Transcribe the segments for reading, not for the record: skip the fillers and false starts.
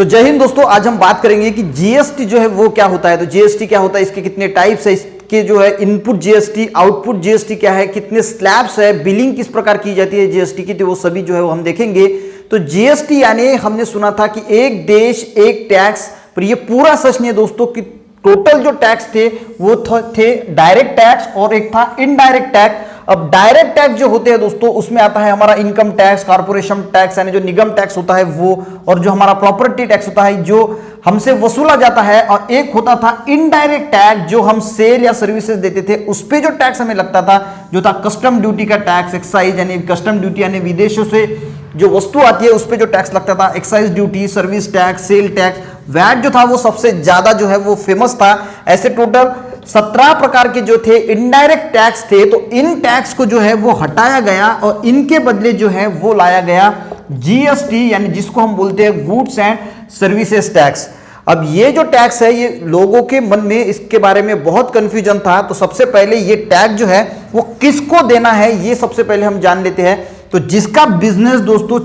तो जय हिंद दोस्तों, आज हम बात करेंगे कि जीएसटी जो है वो क्या होता है। तो जीएसटी क्या होता है, इसके कितने टाइप्स है, इसके जो है इनपुट जीएसटी, आउटपुट जीएसटी क्या है, कितने स्लैब्स है, बिलिंग किस प्रकार की जाती है जीएसटी की, तो वो सभी जो है वो हम देखेंगे। तो जीएसटी यानी हमने सुना था कि एक देश एक टैक्स, पर ये पूरा सच नहीं है दोस्तों कि टोटल जो टैक्स थे वो थे डायरेक्ट टैक्स और एक था इनडायरेक्ट टैक्स। अब डायरेक्ट टैक्स जो होते हैं दोस्तों उसमें आता है हमारा इनकम टैक्स, कॉर्पोरेशन टैक्स यानी जो निगम टैक्स होता है वो, और जो हमारा प्रॉपर्टी टैक्स होता है जो हमसे वसूला जाता है, और एक होता था इनडायरेक्ट टैक्स जो हम सेल या सर्विसेज देते थे उस पे जो टैक्स हमें लगता था, जो था कस्टम ड्यूटी का टैक्स, एक्साइज यानी कस्टम ड्यूटी यानी विदेशों से जो वस्तु आती है उस पे जो टैक्स लगता था, excise duty, service tax, sale tax, VAT जो था वो सबसे ज्यादा जो है वो फेमस था। ऐसे टोटल 17 प्रकार के जो थे इनडायरेक्ट टैक्स थे। तो इन टैक्स को जो है वो हटाया गया और इनके बदले जो है वो लाया गया जीएसटी, यानी जिसको हम बोलते हैं गुड्स एंड सर्विसेज टैक्स। अब ये जो टैक्स है ये लोगों के मन में इसके बारे में बहुत कंफ्यूजन था। तो सबसे पहले ये टैक्स जो है वो किसको देना है ये सबसे पहले हम जान लेते हैं। तो जिसका बिजनेस दोस्तों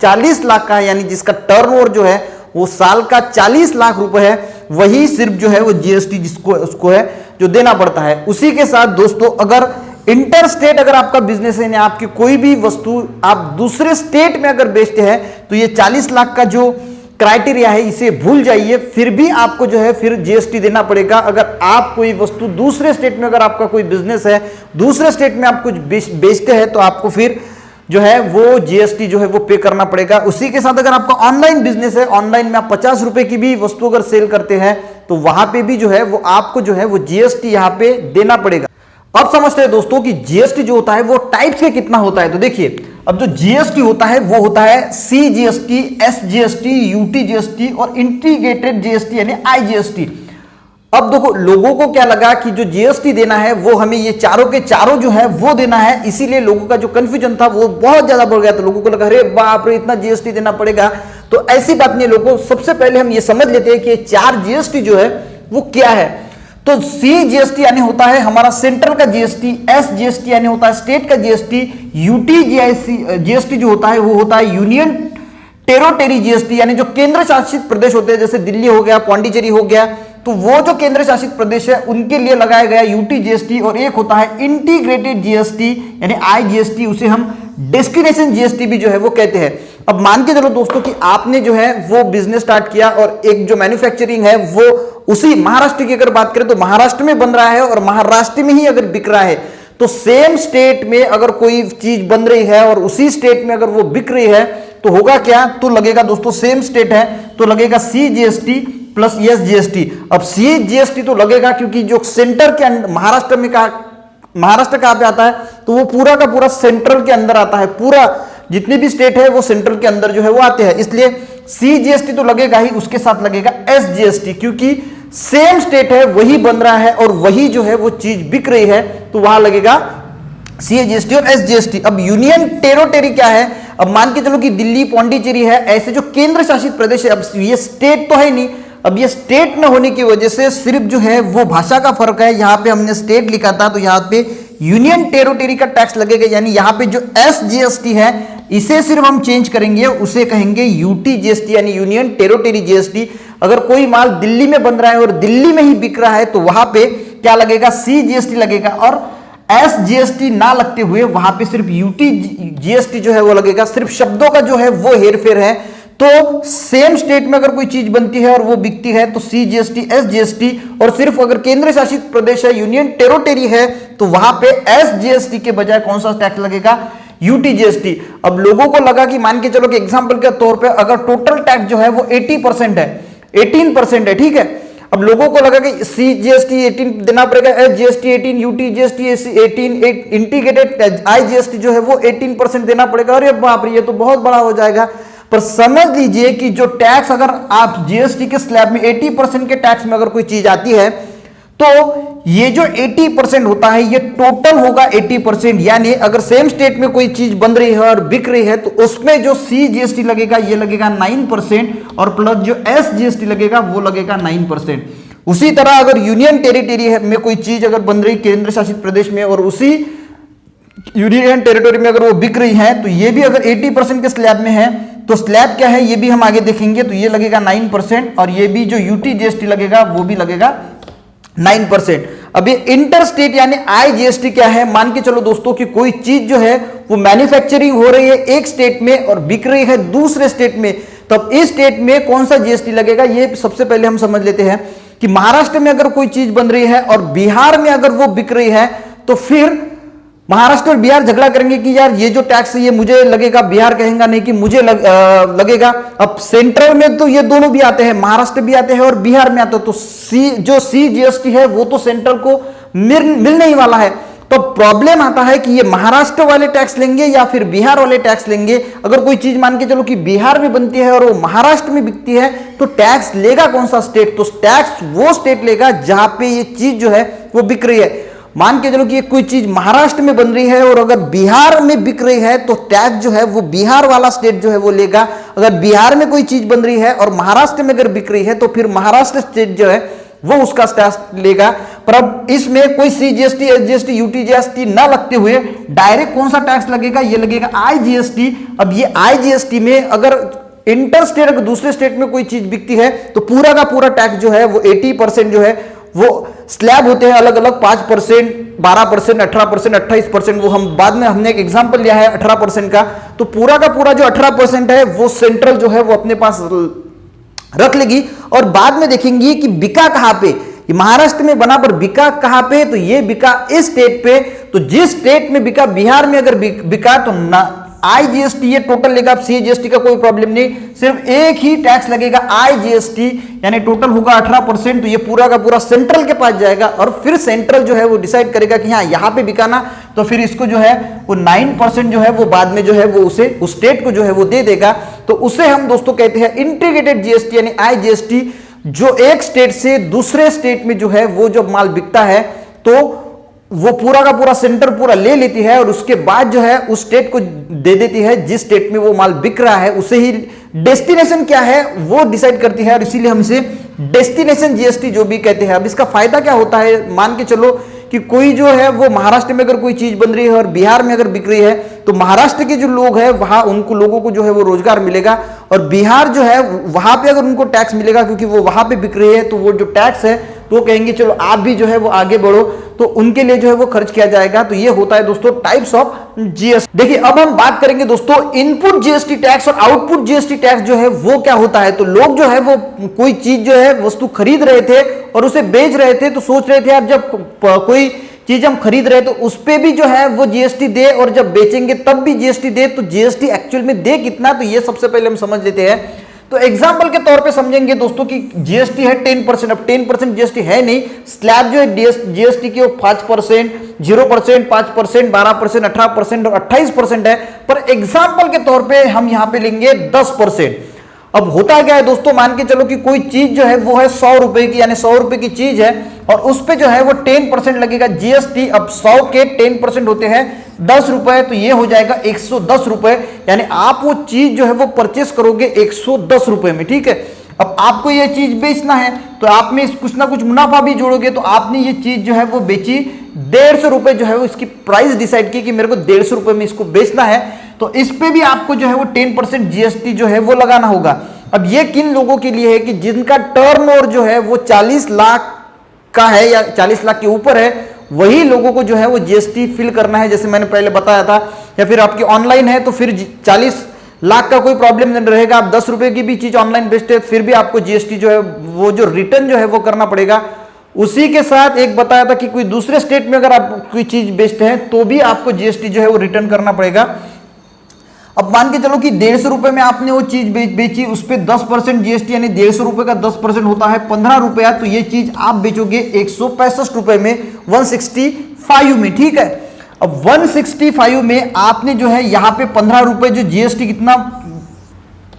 40 लाख का है, यानी जिसका टर्नओवर जो है वो साल का 40 लाख रुपए है, वही सिर्फ जो है वो जीएसटी जिसको उसको है जो देना पड़ता है। उसी के साथ दोस्तों अगर इंटर स्टेट अगर आपका बिजनेस है, आपकी कोई भी वस्तु आप दूसरे स्टेट में अगर बेचते हैं तो ये 40 लाख का जो क्राइटेरिया है इसे भूल जाइए, फिर भी आपको जो है फिर जीएसटी देना पड़ेगा। अगर आप कोई वस्तु दूसरे स्टेट में, अगर आपका कोई बिजनेस है दूसरे स्टेट में आप कुछ बेचते हैं तो आपको फिर जो है वो जीएसटी जो है वो पे करना पड़ेगा। उसी के साथ अगर आपका ऑनलाइन बिजनेस है, ऑनलाइन में आप 50 रुपए की भी वस्तु अगर सेल करते हैं तो वहां पे भी जो है वो आपको जो है वो जीएसटी यहां पे देना पड़ेगा। अब समझते हैं दोस्तों कि जीएसटी जो होता है वो टाइप्स के कितना होता है। तो देखिए अब जो जीएसटी होता है वो होता है सीजीएसटी, एसजीएसटी, यूटीजीएसटी और इंटीग्रेटेड जीएसटी यानी आईजीएसटी। अब देखो लोगों को क्या लगा कि जो जीएसटी देना है वो हमें ये चारों के चारों जो है वो देना है, इसीलिए लोगों का जो कंफ्यूजन था वो बहुत ज्यादा बढ़ गया। तो लोगों को लगा अरे बाप रे इतना जीएसटी देना पड़ेगा। तो ऐसी बात नहीं, लोगों सबसे पहले हम ये समझ लेते हैं कि 4 जीएसटी जो है वो क्या है। तो सी जीएसटी यानी होता है हमारा सेंट्रल का जीएसटी, एस जीएसटी यानी होता है स्टेट का जीएसटी, यूटी जीएसटी जो होता है वो होता है यूनियन टेरिटरी जीएसटी यानी जो केंद्र शासित प्रदेश होते हैं, जैसे दिल्ली हो गया, पौंडीचेरी हो गया, तो वो जो केंद्र शासित प्रदेश है उनके लिए लगाया गया यूटी जीएसटी। और एक होता है इंटीग्रेटेड जीएसटी यानी आईजीएसटी, उसे हम डेस्टिनेशन जीएसटी भी जो है वो कहते हैं। अब मान के चलो दोस्तों कि आपने जो है वो बिजनेस स्टार्ट किया और एक जो मैन्युफैक्चरिंग है वो उसी महाराष्ट्र की अगर बात करें तो महाराष्ट्र में बन रहा है और महाराष्ट्र में ही अगर बिक रहा है, तो सेम स्टेट में अगर कोई चीज बन रही है और उसी स्टेट में अगर वो बिक रही है तो होगा क्या, तो लगेगा दोस्तों सेम स्टेट है तो लगेगा सीजीएसटी प्लस एस जीएसटी। अब सी जीएसटी तो लगेगा क्योंकि जो सेंटर के अंदर महाराष्ट्र में महाराष्ट्र कहां पे आता है, तो वो पूरा का पूरा सेंट्रल के अंदर आता है, पूरा जितने भी स्टेट है वो सेंट्रल के अंदर जो है वो आते हैं, इसलिए सी जीएसटी तो लगेगा ही। उसके साथ लगेगा एस जीएसटी क्योंकि सेम स्टेट है, वही बन रहा है और वही जो है वो चीज बिक रही है, तो वहां लगेगा सीजीएसटी और एसजीएसटी। अब यूनियन टेरिटरी क्या है, अब मान के चलो कि दिल्ली, पौंडीचेरी है, ऐसे जो केंद्र शासित प्रदेश है, अब ये स्टेट तो है नहीं, अब ये स्टेट न होने की वजह से सिर्फ जो है वो भाषा का फर्क है। यहां पे हमने स्टेट लिखा था तो यहां पे यूनियन टेरिटरी का टैक्स लगेगा, यानी यहां पे जो एसजीएसटी है इसे सिर्फ हम चेंज करेंगे, उसे कहेंगे यूटी जीएसटी यानी यूनियन टेरिटरी जीएसटी। अगर कोई माल दिल्ली में बन रहा है और दिल्ली में ही बिक रहा है तो वहां पे क्या लगेगा, सी जीएसटी लगेगा, और एस जीएसटी ना लगते हुए वहां पे सिर्फ यूटी जीएसटी जो है वो लगेगा। सिर्फ शब्दों का जो है वो हेरफेर है। तो सेम स्टेट में अगर कोई चीज बनती है और वो बिकती है तो सी जीएसटी, एस जीएसटी, और सिर्फ अगर केंद्र शासित प्रदेश है, यूनियन टेरिटरी है, तो वहां पे एस जीएसटी के बजाय कौन सा टैक्स लगेगा, यूटी जीएसटी। अब लोगों को लगा कि मान के चलो कि एग्जांपल के तौर पे अगर टोटल टैक्स जो है वो 80% है, 18% है, ठीक है। अब लोगों को लगा कि सी जीएसटी 18 देना पड़ेगा, S GST 18, UT GST 18, integrated IGST जो है वो 18% देना पड़ेगा। अरे बाप रे ये तो बहुत बड़ा हो जाएगा। पर समझ लीजिए कि जो टैक्स अगर आप जीएसटी के स्लैब में 80% के टैक्स में अगर कोई चीज आती है तो ये जो 80% होता है ये टोटल होगा 80%, यानी अगर सेम स्टेट में कोई चीज बन रही है और बिक रही है तो उसमें जो सी जीएसटी लगेगा ये लगेगा 9% और प्लस जो एस जीएसटी लगेगा वो लगेगा 9%। उसी तरह अगर यूनियन टेरिटरी में कोई चीज अगर बन रही केंद्र शासित प्रदेश में और उसी यूनियन टेरिटरी में अगर वो बिक रही है तो ये भी अगर 80% के स्लैब में है तो स्लैब क्या है ये भी हम आगे देखेंगे। तो ये लगेगा 9% और ये भी जो यूटी जीएसटी लगेगा वो भी लगेगा 9%। अब ये इंटर स्टेट यानी आईजीएसटी क्या है, मान के चलो दोस्तों कि कोई चीज जो है वो मैन्युफैक्चरिंग हो रही है एक स्टेट में और बिक रही है दूसरे स्टेट में, तब इस स्टेट में कौन सा जीएसटी लगेगा ये सबसे पहले हम समझ लेते हैं कि महाराष्ट्र में अगर कोई चीज बन रही है और बिहार में अगर वो बिक रही है तो फिर महाराष्ट्र और बिहार झगड़ा करेंगे कि यार ये जो टैक्स है ये मुझे लगेगा, बिहार कहेगा नहीं कि मुझे लगेगा। अब सेंट्रल में तो ये दोनों भी आते हैं, महाराष्ट्र भी आते हैं और बिहार में आते हैं, तो सी जीएसटी है वो तो सेंट्रल को मिलने ही वाला है। तो प्रॉब्लम आता है कि ये महाराष्ट्र वाले टैक्स लेंगे या फिर बिहार वाले टैक्स लेंगे। अगर कोई चीज मान के चलो कि बिहार में बनती है और वो महाराष्ट्र में बिकती है तो टैक्स लेगा कौन सा स्टेट, तो टैक्स वो स्टेट लेगा जहां पे ये चीज जो है वो बिक रही है। मान के चलो कि कोई चीज महाराष्ट्र में बन रही है और अगर बिहार में बिक रही है तो टैक्स जो है वो बिहार वाला स्टेट जो है वो लेगा। अगर बिहार में कोई चीज बन रही है और महाराष्ट्र में अगर बिक रही है तो फिर महाराष्ट्र स्टेट जो है वो उसका टैक्स लेगा। पर अब इसमें कोई सीजीएसटी, एसजीएसटी, यूटीजीएसटी ना लगते हुए डायरेक्ट कौन सा टैक्स लगेगा, ये लगेगा आईजीएसटी। अब ये आईजीएसटी में अगर इंटर स्टेट अगर दूसरे स्टेट में कोई चीज बिकती है तो पूरा का पूरा टैक्स जो है वो 80% जो है वो स्लैब होते हैं अलग अलग, 5%, 12%, 18%, 28%। वो हम बाद में हमने एक एग्जांपल लिया है 18% का। तो पूरा का पूरा जो 18% है वो सेंट्रल जो है वो अपने पास रख लेगी और बाद में देखेंगी कि बिका कहां पे, महाराष्ट्र में बना पर बिका कहां पे, तो ये बिका इस स्टेट पे। तो जिस स्टेट में बिका, बिहार में अगर बिका तो ना आईजीएसटी ये टोटल लेगा, सीजीएसटी का कोई प्रॉब्लम नहीं, सिर्फ एक ही टैक्स लगेगा आईजीएसटी, यानी टोटल होगा 18%। तो ये पूरा का पूरा सेंट्रल के पास जाएगा और फिर सेंट्रल जो है वो डिसाइड करेगा कि हाँ यहां पे बिकाना, तो फिर इसको जो है वो 9% जो है वो बाद में जो है वो उसे उस स्टेट को जो है वो दे देगा। तो उसे हम दोस्तों कहते हैं इंटीग्रेटेड जीएसटी यानी आईजीएसटी, जो एक स्टेट से दूसरे स्टेट में जो है वो जब माल बिकता है तो वो पूरा का पूरा सेंटर पूरा ले लेती है और उसके बाद जो है उस स्टेट को दे देती है जिस स्टेट में वो माल बिक रहा है, उसे ही डेस्टिनेशन क्या है वो डिसाइड करती है और इसीलिए हम इसे डेस्टिनेशन जीएसटी जो भी कहते हैं। अब इसका फायदा क्या होता है, मान के चलो कि कोई जो है वो महाराष्ट्र में अगर कोई चीज बन रही है और बिहार में अगर बिक रही है तो महाराष्ट्र के जो लोग हैं वहां उनको लोगों को जो है वो रोजगार मिलेगा और बिहार जो है वहां पे अगर उनको टैक्स मिलेगा क्योंकि वो वहां पे बिक रही है, तो वो जो टैक्स है तो वो कहेंगे चलो आप भी जो है वो आगे बढ़ो, तो उनके लिए जो है वो खर्च किया जाएगा। तो ये होता है दोस्तों टाइप्स ऑफ जीएसटी। देखिए अब हम बात करेंगे दोस्तों इनपुट जीएसटी टैक्स और आउटपुट जीएसटी टैक्स जो है वो क्या होता है। तो लोग जो है वो कोई चीज जो है वस्तु खरीद रहे थे और उसे बेच रहे थे, तो सोच रहे थे यार जब कोई चीज हम खरीद रहे तो उस पे भी जो है वो जीएसटी दे और जब बेचेंगे तब भी जीएसटी दे, तो जीएसटी एक्चुअल में दे कितना, तो ये सबसे पहले हम समझ लेते हैं। तो एग्जांपल के तौर पे समझेंगे दोस्तों कि जीएसटी है 10%, अब 10% जीएसटी है नहीं, स्लैब जो है जीएसटी की वो 5%, 0%, 5%, 12%, 18% और 28% है, पर एग्जांपल के तौर पे हम यहां पे लेंगे 10%। अब होता क्या है दोस्तों, मान के चलो कि कोई चीज जो है वो है 100 रुपए की, यानी 100 रुपए की चीज है और उस पे जो है वो 10% लगेगा जीएसटी। अब 100 के 10% होते हैं 10 रुपए, तो ये हो जाएगा 110 रुपए, यानी आप वो चीज जो है वो परचेस करोगे 110 रुपए में, ठीक है। अब आपको ये चीज बेचना है तो आप में कुछ ना कुछ मुनाफा भी जोड़ोगे, तो आपने ये चीज जो है वो बेची 150 रुपए, जो है वो इसकी प्राइस डिसाइड की कि मेरे को 150 रुपए में इसको बेचना है, तो इस पे भी आपको जो है वो 10% जीएसटी जो है वो लगाना होगा। अब ये किन लोगों के लिए है कि जिनका टर्नओवर जो है वो 40 लाख का है या 40 लाख के ऊपर है, वही लोगों को जो है वो जीएसटी फिल करना है, जैसे मैंने पहले बताया था। या फिर आपकी ऑनलाइन है तो फिर 40 लाख का कोई प्रॉब्लम नहीं रहेगा, आप 10 रुपए की भी चीज ऑनलाइन बेचते हैं फिर भी आपको जीएसटी जो है वो जो रिटर्न जो है वो करना पड़ेगा। उसी के साथ एक बताया था कि कोई दूसरे स्टेट में अगर आप कोई चीज बेचते हैं तो भी आपको जीएसटी जो है वो रिटर्न करना पड़ेगा। अब मान के चलो कि 150 रुपए में आपने वो चीज बेची, उस पर 10% जीएसटी, यानी 150 रुपए का 10% होता है 15 रुपया, तो ये चीज आप बेचोगे 165 रुपए में, 165 में, ठीक है। अब 165 में आपने जो है यहाँ पे 15 रुपए जो जीएसटी कितना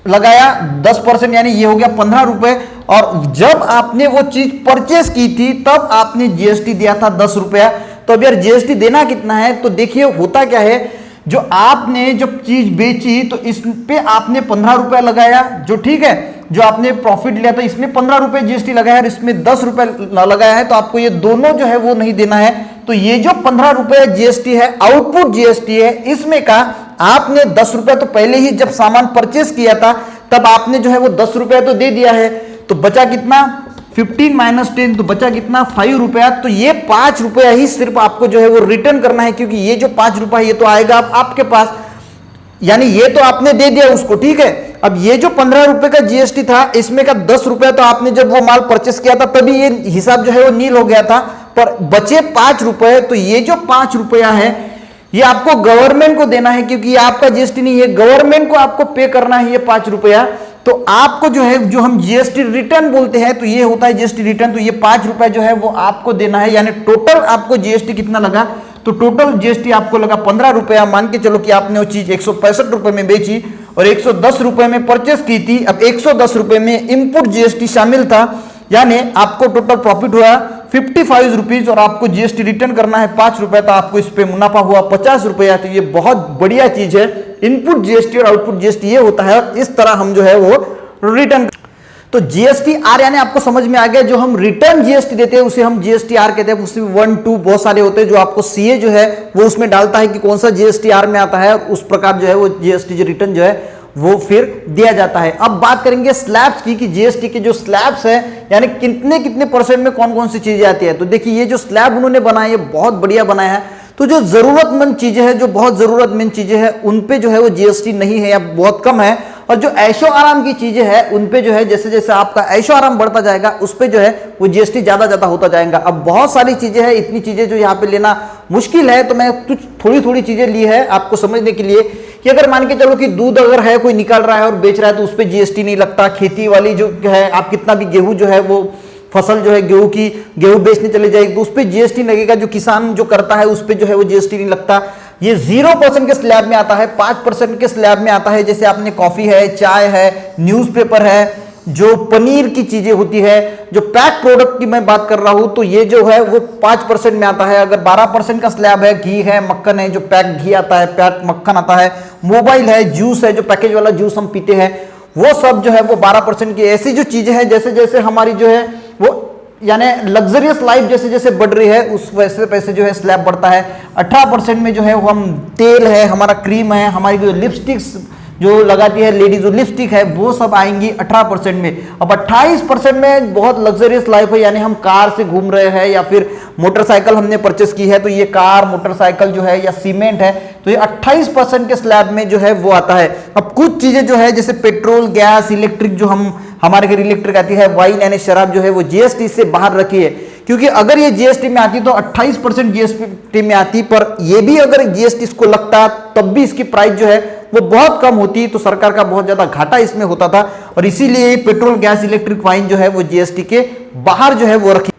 लगाया, 10%, यानी ये हो गया 15 रुपए। और जब आपने वो चीज परचेस की थी तब आपने जीएसटी दिया था 10 रुपया। तो अब यार जीएसटी देना कितना है, तो देखिए होता क्या है, जो आपने जब चीज बेची तो इस पे आपने 15 रुपया लगाया, जो ठीक है, जो आपने प्रॉफिट लिया था इसमें 15 रुपए जीएसटी लगाया और इसमें 10 रुपए लगाया है, तो आपको ये दोनों जो है वो नहीं देना है, तो ये जो 15 रुपए जीएसटी है, आउटपुट जीएसटी है, इसमें का आपने 10 रुपए तो पहले ही जब सामान परचेस किया था तब आपने जो है वो 10 रुपए तो दे दिया है, तो बचा कितना 15 माइनस 10, तो बचा कितना 5 रुपया। तो ये 5 रुपया ही सिर्फ आपको जो है वो रिटर्न करना है, क्योंकि ये जो 5 रुपया ये तो आएगा आपके पास, यानी ये तो आपने दे दिया उसको, ठीक है। अब ये जो 15 रुपए का जीएसटी था, इसमें का 10 रुपया तो आपने जब वो माल परचेस किया था तभी ये हिसाब जो है वो नील हो गया था, पर बचे 5 रुपए, तो ये जो 5 रुपया है ये आपको गवर्नमेंट को देना है, क्योंकि ये आपका जीएसटी नहीं है, गवर्नमेंट को आपको पे करना है ये 5 रुपया। तो आपको जो है, जो हम जीएसटी रिटर्न बोलते हैं, तो ये होता है जीएसटी रिटर्न, तो ये 5 रुपए जो है वो आपको देना है, यानी टोटल आपको जीएसटी कितना लगा, तो टोटल जीएसटी आपको लगा 15 रुपया। मान के चलो कि आपने वो चीज 165 रुपए में बेची और 110 रुपए में परचेस की थी, अब 110 रुपए में इनपुट जीएसटी शामिल था, यानी आपको टोटल प्रॉफिट हुआ 55 रुपीज और आपको जीएसटी रिटर्न करना है 5 रुपए, तो आपको इस पे मुनाफा हुआ 50 रुपया। तो ये बहुत बढ़िया चीज है, इनपुट जीएसटी और आउटपुट जीएसटी ये होता है, और इस तरह हम जो है वो रिटर्न। तो जीएसटी आर यानी आपको समझ में आ गया, जो हम रिटर्न जीएसटी देते हैं उसे हम जीएसटी आर कहते हैं, उसमें 1 2 बहुत सारे होते हैं, जो आपको सीए जो है वो उसमें डालता है कि कौन सा जीएसटी आर में आता है, और उस प्रकार जो है वो जीएसटी जो रिटर्न जो है वो फिर दिया जाता है। अब बात करेंगे स्लैब्स की, कि जीएसटी के जो स्लैब्स है यानी कितने कितने परसेंट में कौन कौन सी चीजें आती है। तो देखिए ये जो स्लैब उन्होंने बनाया है बहुत बढ़िया बनाया है, तो जो जरूरतमंद चीजें हैं, जो बहुत जरूरतमंद चीजें हैं, उन पे जो है वो जीएसटी नहीं है या बहुत कम है, और जो ऐशो आराम की चीजें हैं उन पे जो है जैसे जैसे आपका ऐशो आराम बढ़ता जाएगा उस पे जो है वो जीएसटी ज्यादा ज्यादा होता जाएगा। अब बहुत सारी चीजें हैं, इतनी चीजें जो यहाँ पे लेना मुश्किल है, तो मैं कुछ थोड़ी थोड़ी चीजें ली है आपको समझने के लिए, कि अगर मान के चलो कि दूध अगर है कोई निकाल रहा है और बेच रहा है तो उस पर जीएसटी नहीं लगता। खेती वाली जो है, आप कितना भी गेहूं जो है वो फसल जो है गेहूं की, गेहूं बेचने चले जाएगी तो उस पर जीएसटी लगेगा, जो किसान जो करता है उस पर जो है वो जीएसटी नहीं लगता। ये 0% के स्लैब में आता है, 5% के स्लैब में आता है, जैसे आपने कॉफी है, चाय है, न्यूज़पेपर है, जो पनीर की चीजें होती है, जो पैक प्रोडक्ट की मैं बात कर रहा हूं, तो ये जो है वो 5% में आता है। अगर 12% का स्लैब है, घी है, मक्खन है, जो पैक घी आता है, पैक मक्खन आता है, मोबाइल है, जूस है, जो पैकेज वाला जूस हम पीते हैं, वो सब जो है वो 12% की। ऐसी जो चीजें हैं, जैसे जैसे हमारी जो है वो यानी लग्जरियस लाइफ जैसे जैसे बढ़ रही है उस वैसे वैसे जो है स्लैब बढ़ता है। 18% में जो है वो हम तेल है, हमारा क्रीम है, हमारी जो लिपस्टिक्स जो लगाती है लेडीज, जो लिपस्टिक है, वो सब आएंगी 18% में। अब 28% में बहुत लग्जरियस लाइफ है, यानी हम कार से घूम रहे हैं या फिर मोटरसाइकिल हमने परचेस की है, तो ये कार मोटरसाइकिल जो है या सीमेंट है, तो ये 28% के स्लैब में जो है वो आता है। अब कुछ चीजें जो है जैसे पेट्रोल, गैस, इलेक्ट्रिक, जो हम हमारे घर इलेक्ट्रिक आती है, वाइन यानी शराब जो है वो जीएसटी से बाहर रखी है, क्योंकि अगर ये जीएसटी में आती तो 28% जीएसटी में आती, पर ये भी अगर जीएसटी इसको लगता तब भी इसकी प्राइस जो है वो बहुत कम होती, तो सरकार का बहुत ज्यादा घाटा इसमें होता था, और इसीलिए पेट्रोल, गैस, इलेक्ट्रिक, वाइन जो है वो जीएसटी के बाहर जो है वो रखी।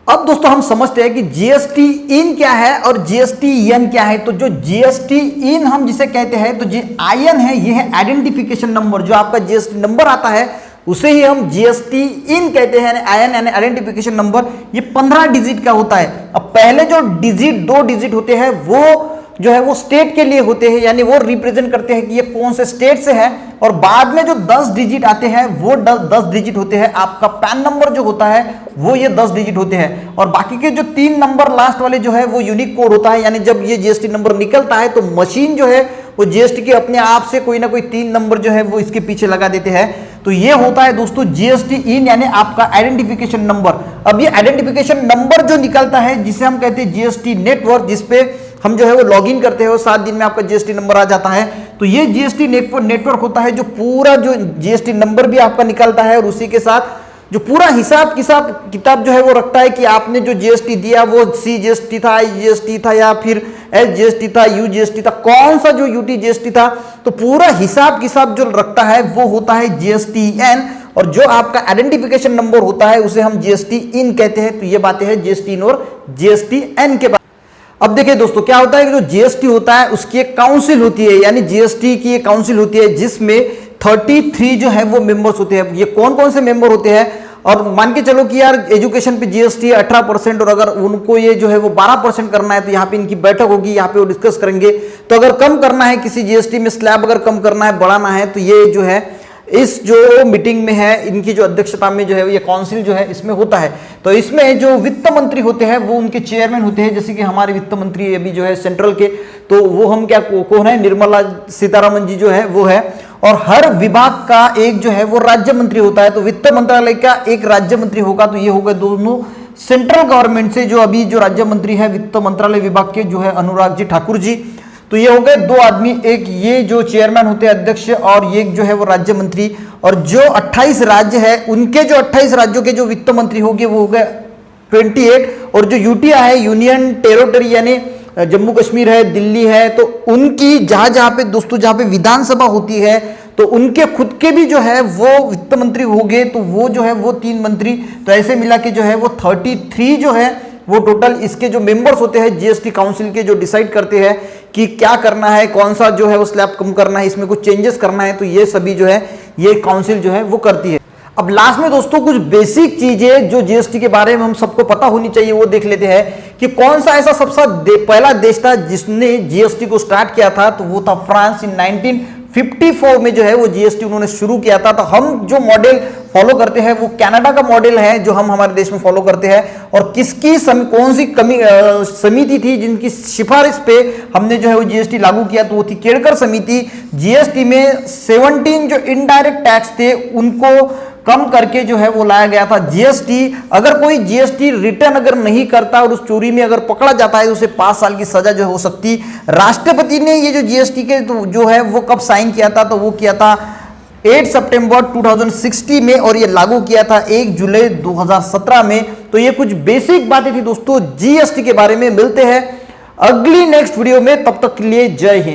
अब दोस्तों हम समझते हैं कि जीएसटी इन क्या है और जीएसटी एन क्या है। तो जो जीएसटी इन हम जिसे कहते हैं, तो जो आईएन है ये है आइडेंटिफिकेशन नंबर, जो आपका जीएसटी नंबर आता है उसे ही हम जीएसटी इन कहते हैं, आईएन यानी आइडेंटिफिकेशन नंबर। ये 15 डिजिट का होता है। अब पहले जो डिजिट 2 डिजिट होते हैं वो जो है वो स्टेट के लिए होते हैं, यानी वो रिप्रेजेंट करते हैं कि ये कौन से स्टेट से है, और बाद में जो 10 डिजिट आते हैं वो 10 डिजिट होते हैं। आपका पैन नंबर जो होता है वो ये 10 डिजिट होते हैं, और बाकी के जो 3 नंबर लास्ट वाले जो है वो यूनिक कोड होता है, यानी जब ये जीएसटी नंबर निकलता है तो मशीन जो है वो जीएसटी के अपने आप से कोई ना कोई 3 नंबर जो है वो इसके पीछे लगा देते हैं। तो ये होता है दोस्तों जीएसटी इन, यानी आपका आइडेंटिफिकेशन नंबर। अब ये आइडेंटिफिकेशन नंबर जो निकलता है जिसे हम कहते हैं जीएसटी नेटवर्क, जिसपे हम जो है वो लॉगिन करते हैं, 7 दिन में आपका जीएसटी नंबर आ जाता है। तो ये जीएसटी नेटवर्क होता है जो पूरा जो जीएसटी नंबर भी आपका निकालता है, और उसी के साथ जो पूरा हिसाब किताब जो है वो रखता है कि आपने जो जीएसटी दिया वो सी जीएसटी था, आई जीएसटी था, या फिर एस जीएसटी था, यू जीएसटी था, कौन सा जो यूटी जीएसटी था। तो पूरा हिसाब किताब जो रखता है वो होता है जीएसटी एन, और जो आपका आइडेंटिफिकेशन नंबर होता है उसे हम जीएसटी इन कहते हैं। तो ये बातें हैं जीएसटी इन और जीएसटी एन के बारे। अब देखिए दोस्तों क्या होता है कि जो जीएसटी होता है उसकी एक काउंसिल होती है, यानी जीएसटी की एक काउंसिल होती है जिसमें 33 जो है वो मेंबर्स होते हैं। ये कौन कौन से मेंबर होते हैं, और मान के चलो कि यार एजुकेशन पे जीएसटी 18%, और अगर उनको ये जो है वो 12% करना है तो यहाँ पे इनकी बैठक होगी, यहाँ पे वो डिस्कस करेंगे। तो अगर कम करना है किसी जीएसटी में स्लैब अगर कम करना है, बढ़ाना है, तो ये जो है इस जो मीटिंग में है, इनकी जो अध्यक्षता में जो है ये काउंसिल जो है इसमें होता है। तो इसमें जो वित्त मंत्री होते हैं वो उनके चेयरमैन होते हैं, जैसे कि हमारे वित्त मंत्री अभी जो है सेंट्रल के, तो वो हम क्या कौन है, निर्मला सीतारमण जी जो है वो है। और हर विभाग का एक जो है वो राज्य मंत्री होता है, तो वित्त मंत्रालय का एक राज्य मंत्री होगा। तो ये हो गए दोनों सेंट्रल गवर्नमेंट से जो अभी जो राज्य मंत्री है वित्त मंत्रालय विभाग के जो है अनुराग जी ठाकुर जी। तो ये हो गए दो आदमी, एक ये जो चेयरमैन होते हैं अध्यक्ष, और ये जो है वो राज्य मंत्री। और जो 28 राज्य है उनके जो 28 राज्यों के जो वित्त मंत्री होंगे वो हो गए 28। और जो यूटीआई है, यूनियन टेरिटरी, यानी जम्मू कश्मीर है, दिल्ली है, तो उनकी जहां जहां पे दोस्तों जहां पे विधानसभा होती है तो उनके खुद के भी जो है वो वित्त मंत्री होंगे, तो वो जो है वो 3 मंत्री। तो ऐसे मिला के जो है वो 33 जो है वो टोटल इसके जो मेंबर्स होते हैं जीएसटी काउंसिल के, जो डिसाइड करते हैं कि क्या करना है, कौन सा जो है वो स्लैब कम करना है, इसमें कुछ चेंजेस करना है, तो ये सभी जो है ये काउंसिल जो है वो करती है। अब लास्ट में दोस्तों कुछ बेसिक चीजें जो जीएसटी के बारे में हम सबको पता होनी चाहिए वो देख लेते हैं कि कौन सा ऐसा सबसे पहला देश था जिसने जीएसटी को स्टार्ट किया था, तो वो था फ्रांस। इन 1954 में जो है वो जीएसटी उन्होंने शुरू किया था। तो हम जो मॉडल फॉलो करते हैं वो कनाडा का मॉडल है जो हम हमारे देश में फॉलो करते हैं। और किसकी कौन सी समिति थी जिनकी सिफारिश पे हमने जो है वो जीएसटी लागू किया, तो वो थी केड़कर समिति। जीएसटी में 17 जो इनडायरेक्ट टैक्स थे उनको कम करके जो है वो लाया गया था जीएसटी। अगर कोई जीएसटी रिटर्न अगर नहीं करता और उस चोरी में अगर पकड़ा जाता है तो उसे 5 साल की सजा जो हो सकती। राष्ट्रपति ने ये जो जीएसटी के जो है वो कब साइन किया था, तो वो किया था 8 सितंबर 2016 में, और ये लागू किया था 1 जुलाई 2017 में। तो ये कुछ बेसिक बातें थी दोस्तों जीएसटी के बारे में। मिलते हैं अगली नेक्स्ट वीडियो में, तब तक के लिए जय हिंद।